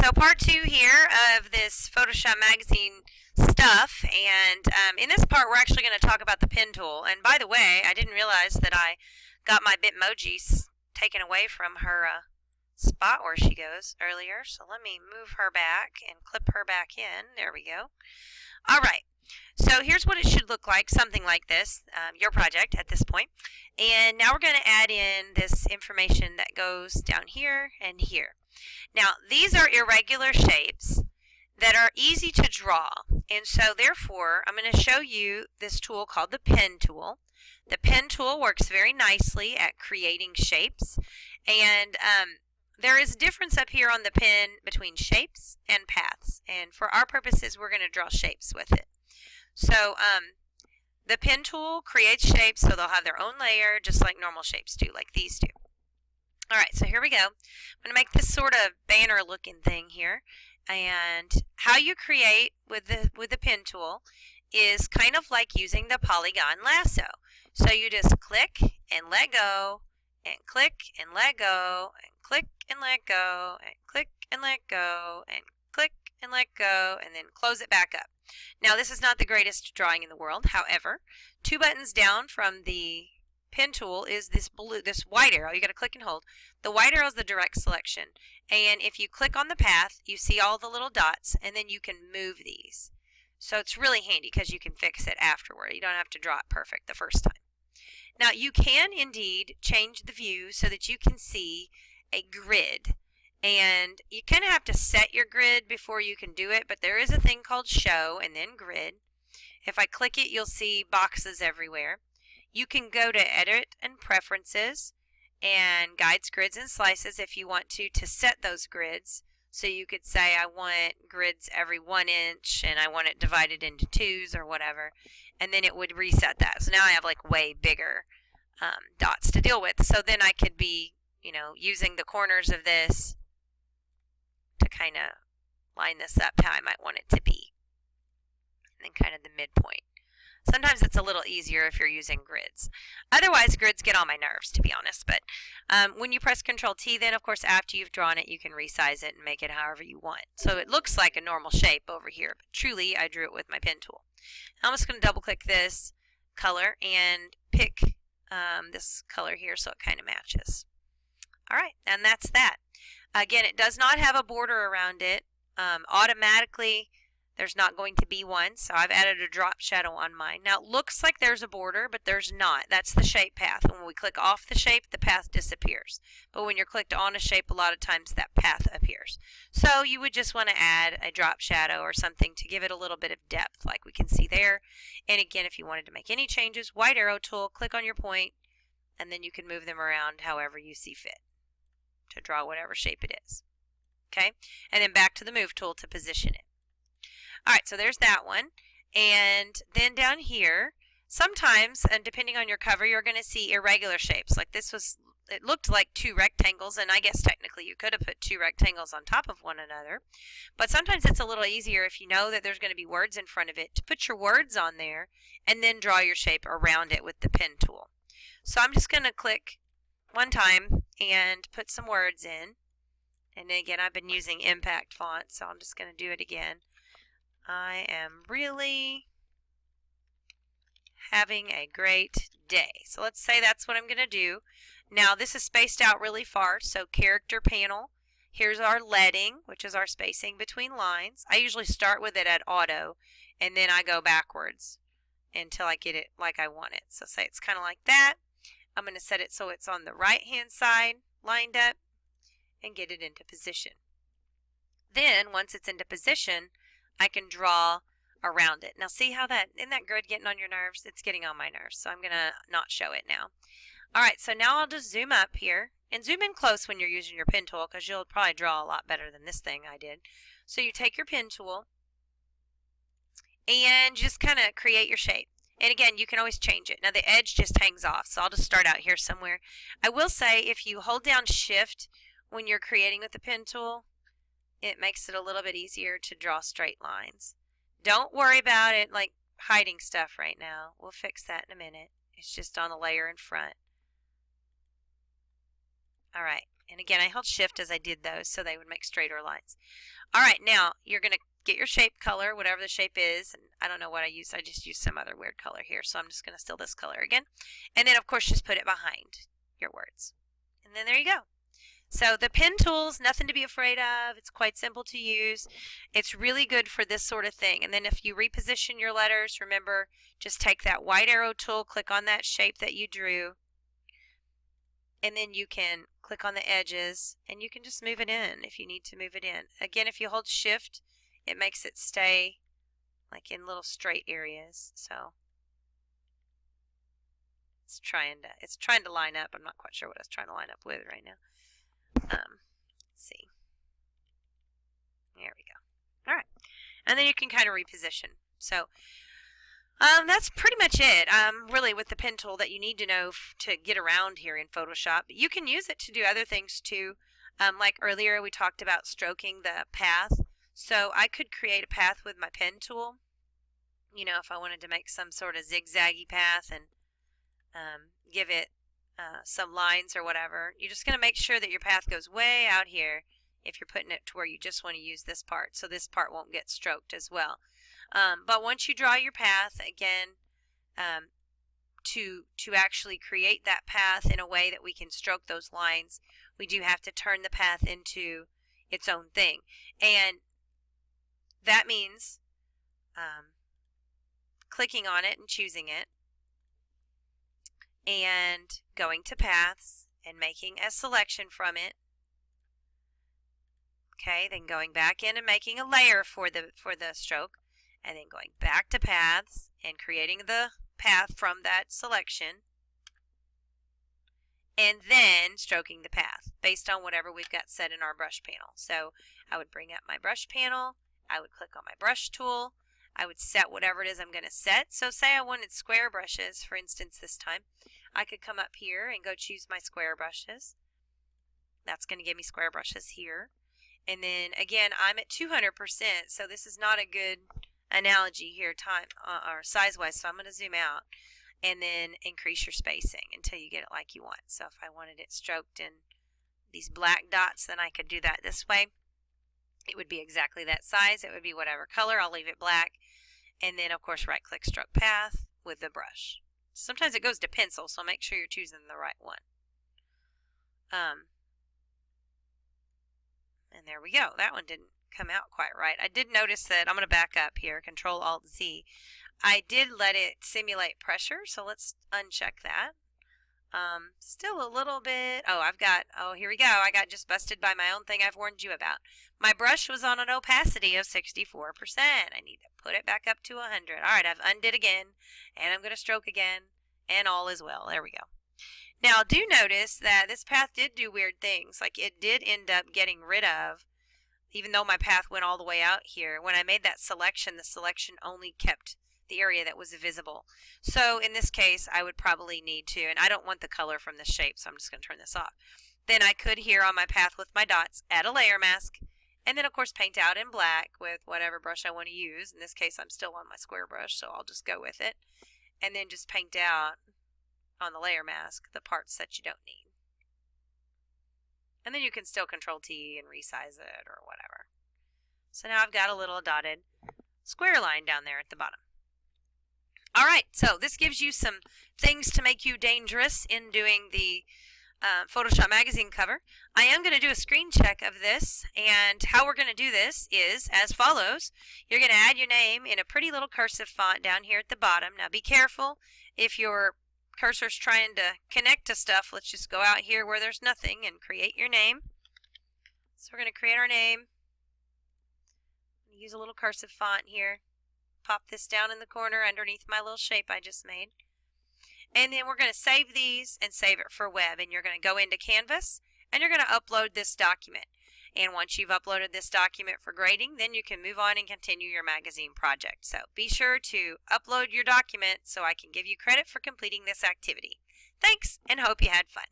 So part 2 here of this Photoshop Magazine stuff, and in this part we're actually going to talk about the pen tool. And by the way, I didn't realize that I got my Bitmojis taken away from her spot where she goes earlier, so let me move her back and clip her back in. There we go. Alright, so here's what it should look like, something like this, your project at this point. And now we're going to add in this information that goes down here and here. Now, these are irregular shapes that are easy to draw, and so therefore I'm going to show you this tool called the pen tool. The pen tool works very nicely at creating shapes, and there is a difference up here on the pen between shapes and paths, and for our purposes we're going to draw shapes with it. So the pen tool creates shapes so they'll have their own layer just like normal shapes do, like these do. Alright, so here we go. I'm going to make this sort of banner looking thing here, and how you create with the pen tool is kind of like using the polygon lasso. So you just click and let go, and click and let go, and click and let go, and click and let go, and click and let go, and then close it back up. Now this is not the greatest drawing in the world, however, 2 buttons down from the pen tool is this white arrow. You got to click and hold. The white arrow is the direct selection, and if you click on the path you see all the little dots, and then you can move these. So it's really handy because you can fix it afterward. You don't have to draw it perfect the first time. Now you can indeed change the view so that you can see a grid, and you kind of have to set your grid before you can do it, but there is a thing called show and then grid. If I click it you'll see boxes everywhere. You can go to Edit and Preferences and Guides, Grids, and Slices if you want to set those grids. So you could say I want grids every 1 inch and I want it divided into 2s or whatever, and then it would reset that. So now I have like way bigger dots to deal with. So then I could be, using the corners of this to kind of line this up how I might want it to be, and then kind of the midpoint. Sometimes it's a little easier if you're using grids. Otherwise, grids get on my nerves, to be honest. But when you press Control-T, then, of course, after you've drawn it, you can resize it and make it however you want. So it looks like a normal shape over here, but truly, I drew it with my pen tool. Now I'm just going to double-click this color and pick this color here so it kind of matches. All right, and that's that. Again, it does not have a border around it. Automatically, there's not going to be one, so I've added a drop shadow on mine. Now it looks like there's a border, but there's not. That's the shape path. When we click off the shape, the path disappears. But when you're clicked on a shape, a lot of times that path appears. So you would just want to add a drop shadow or something to give it a little bit of depth, like we can see there. And again, if you wanted to make any changes, white arrow tool, click on your point, and then you can move them around however you see fit to draw whatever shape it is. Okay? And then back to the move tool to position it. Alright, so there's that one. And then down here, sometimes, and depending on your cover, you're going to see irregular shapes. Like this it looked like 2 rectangles, and I guess technically you could have put 2 rectangles on top of one another. But sometimes it's a little easier if you know that there's going to be words in front of it to put your words on there and then draw your shape around it with the pen tool. So I'm just going to click one time and put some words in. And again, I've been using impact font, so I'm just going to do it again. I am really having a great day. So let's say that's what I'm going to do. Now this is spaced out really far, so character panel. Here's our leading, which is our spacing between lines. I usually start with it at auto, and then I go backwards until I get it like I want it. So say it's kind of like that. I'm going to set it so it's on the right hand side, lined up, and get it into position. Then once it's into position, I can draw around it. Now see how isn't that grid getting on your nerves? It's getting on my nerves, so I'm going to not show it now. Alright, so now I'll just zoom up here, and zoom in close when you're using your pen tool because you'll probably draw a lot better than this thing I did. So you take your pen tool and just kind of create your shape. And again, you can always change it. Now the edge just hangs off, so I'll just start out here somewhere. I will say if you hold down Shift when you're creating with the pen tool, it makes it a little bit easier to draw straight lines. Don't worry about it like hiding stuff right now. We'll fix that in a minute. It's just on the layer in front. Alright, And again, I held shift as I did those so they would make straighter lines. All right, now you're going to get your shape color, whatever the shape is, and I don't know what I used. I just used some other weird color here, so I'm just going to steal this color again. And then, of course, just put it behind your words. And then there you go. So the pen tool's nothing to be afraid of. It's quite simple to use. It's really good for this sort of thing. And then if you reposition your letters, remember, just take that white arrow tool, click on that shape that you drew, and then you can click on the edges and you can just move it in if you need to move it in. Again, if you hold shift, it makes it stay like in little straight areas. So it's trying to line up. I'm not quite sure what it's trying to line up with right now. Let's see. There we go. All right. And then you can kind of reposition. So that's pretty much it, really, with the pen tool that you need to know to get around here in Photoshop. You can use it to do other things too. Like earlier we talked about stroking the path. So I could create a path with my pen tool, you know, if I wanted to make some sort of zigzaggy path and give it some lines or whatever. You're just going to make sure that your path goes way out here if you're putting it to where you just want to use this part, so this part won't get stroked as well. But once you draw your path, again, to actually create that path in a way that we can stroke those lines, we do have to turn the path into its own thing. And that means clicking on it and choosing it, and going to paths and making a selection from it. Okay, then going back in and making a layer for the stroke, and then going back to paths and creating the path from that selection, and then stroking the path based on whatever we've got set in our brush panel. So I would bring up my brush panel, I would click on my brush tool, I would set whatever it is I'm going to set. So say I wanted square brushes, for instance, this time. I could come up here and go choose my square brushes. That's going to give me square brushes here. And then again, I'm at 200%, so this is not a good analogy here or size-wise, so I'm going to zoom out and then increase your spacing until you get it like you want. So if I wanted it stroked in these black dots, then I could do that this way. It would be exactly that size. It would be whatever color. I'll leave it black. And then, of course, right-click stroke path with the brush. Sometimes it goes to pencil, so make sure you're choosing the right one. And there we go. That one didn't come out quite right. I did notice that, I'm going to back up here, Control-Alt-Z. I did let it simulate pressure, so let's uncheck that. Still a little bit, here we go. I got just busted by my own thing I've warned you about. My brush was on an opacity of 64%. I need to put it back up to 100. All right, I've undid again, and I'm going to stroke again, and all is well. There we go. Now, do notice that this path did do weird things. Like, it did end up getting rid of, even though my path went all the way out here, when I made that selection, the selection only kept the area that was visible. So in this case, I would probably need to, and I don't want the color from this shape, so I'm just going to turn this off. Then I could here on my path with my dots add a layer mask, and then of course paint out in black with whatever brush I want to use. In this case, I'm still on my square brush, so I'll just go with it. And then just paint out on the layer mask the parts that you don't need. And then you can still Control-T and resize it or whatever. So now I've got a little dotted square line down there at the bottom. All right, so this gives you some things to make you dangerous in doing the Photoshop Magazine cover. I am going to do a screen check of this, and how we're going to do this is as follows. You're going to add your name in a pretty little cursive font down here at the bottom. Now be careful if your cursor's trying to connect to stuff. Let's just go out here where there's nothing and create your name. So we're going to create our name. Use a little cursive font here. Pop this down in the corner underneath my little shape I just made. And then we're going to save these and save it for web. And you're going to go into Canvas and you're going to upload this document. And once you've uploaded this document for grading, then you can move on and continue your magazine project. So be sure to upload your document so I can give you credit for completing this activity. Thanks, and hope you had fun.